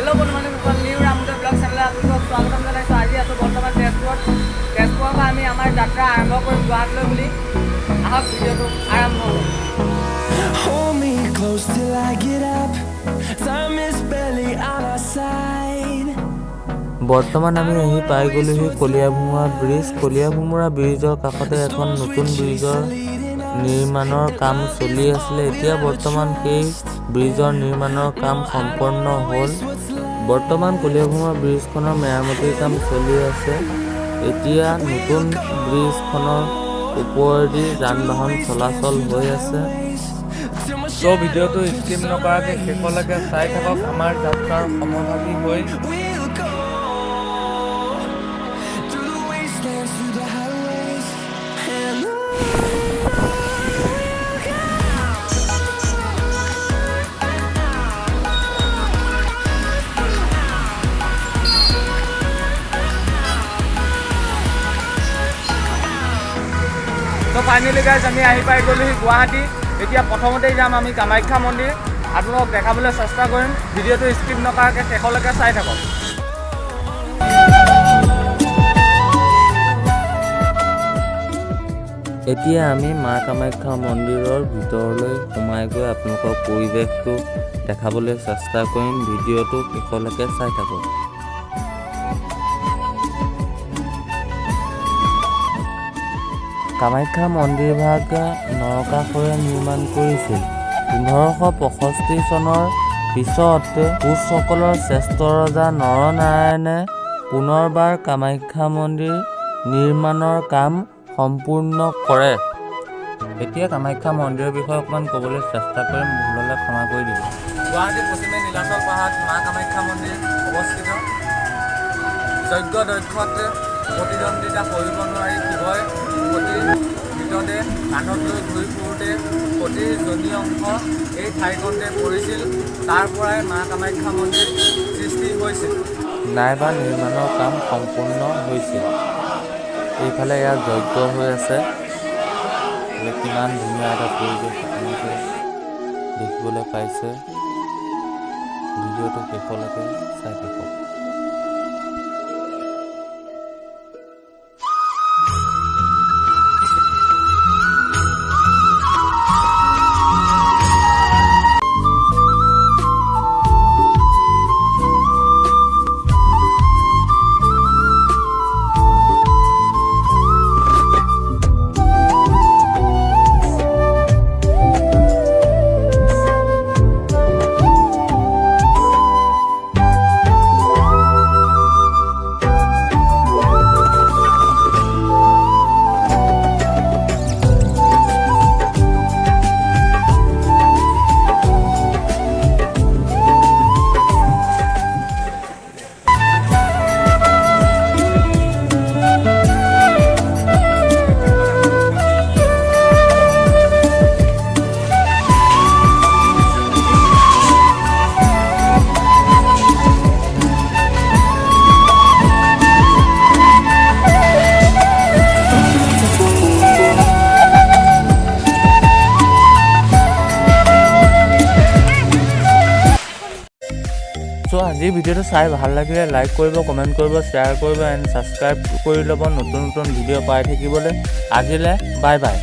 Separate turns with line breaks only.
Hello बंधुबान्धव new Ramdev blog channel आपलोक स्वागतम जनाइছোঁ। আজি আছোঁ বৰ্তমান তেজপুৰৰ পৰা আমি আমাৰ যাত্ৰা আৰম্ভ কৰিম গুৱাহাটীলৈ বুলি। আহক ভিডিঅ'টো আৰম্ভ কৰোঁ।
Hold me close till I get up. Time is barely on our side.
বৰ্তমান আমি আহি পাই গ'লোহি কলিয়াভোমোৰা ব্ৰিজ। কলিয়াভোমোৰা ব্ৰিজৰ কাষতে এখন নতুন ব্ৰিজৰ নিৰ্মাণৰ কাম চলি আছিলে। এতিয়া বৰ্তমান সেই ব্ৰিজৰ নিৰ্মাণৰ কাম সম্পন্ন হ'ল। বৰ্তমান কলিয়াভোমোৰা ব্ৰিজখনৰ মেৰামতিৰ কাম চলি আছে। এতিয়া নতুন ব্ৰিজখনৰ ওপৰেদি যান বাহন চলাচল হৈ আছে। চ' ভিডিঅ'টো স্কিপ নকৰাকৈ শেষলৈকে চাই থাকক আমাৰ যাত্ৰাৰ সমভাগী হৈ।
তো ফাইনেলি গাইজ আমি আহি পাই গ'লোহি গুৱাহাটী। এতিয়া প্ৰথমতেই যাম আমি কামাখ্যা মন্দিৰ। আপোনালোকক দেখাবলৈ চেষ্টা কৰিম। ভিডিঅ'টো স্কিপ নকৰাকৈ শেষলৈকে চাই থাকক।
এতিয়া আমি মা কামাখ্যা মন্দিৰৰ ভিতৰলৈ সোমাই গৈ আপোনালোকক পৰিৱেশটো দেখাবলৈ চেষ্টা কৰিম। ভিডিঅ'টো শেষলৈকে চাই থাকক। কামাখ্যা মন্দিৰভাগ নৰকাসুৰে নিৰ্মাণ কৰিছিল। 1565 চনৰ পিছত কোচসকলৰ শ্ৰেষ্ঠ ৰজা নৰনাৰায়ণে পুনৰবাৰ কামাখ্যা মন্দিৰ নিৰ্মাণৰ কাম সম্পূৰ্ণ কৰে। এতিয়া কামাখ্যা মন্দিৰৰ বিষয়ে অকণমান ক'বলৈ চেষ্টা কৰিম, ভুল হ'লে ক্ষমা কৰি দিব।
গুৱাহাটী পশ্চিমে নীলাচল পাহাৰত মা কামাখ্যা মন্দিৰ অৱস্থিত। যজ্ঞ দক্ষত প্ৰতিদ্বন্দ্বিতা কৰিব নোৱাৰি শিৱই সতীৰ মৃতদেহ কান্ধত লৈ ঘূৰি ফুৰোঁতে সতীৰ যোনি অংশ এই ঠাইখনতে পৰিছিল। তাৰ পৰাই মা কামাখ্যা মন্দিৰ সৃষ্টি হৈছিল।
নাইবা নিৰ্মাণৰ কাম সম্পূৰ্ণ হৈছিল। এইফালে ইয়াত যজ্ঞ হৈ আছে। কিমান ধুনীয়া এটা পৰিৱেশ আপোনালোকে দেখিবলৈ পাইছে। ভিডিঅ'টো শেষলৈকে চাই থাকক। চ' আজিৰ ভিডিঅ'টো চাই ভাল লাগিলে লাইক কৰিব, কমেণ্ট কৰিব, শ্বেয়াৰ কৰিব এণ্ড ছাবস্ক্ৰাইব কৰি ল'ব নতুন নতুন ভিডিঅ' পাই থাকিবলৈ। আজিলৈ বাই বাই।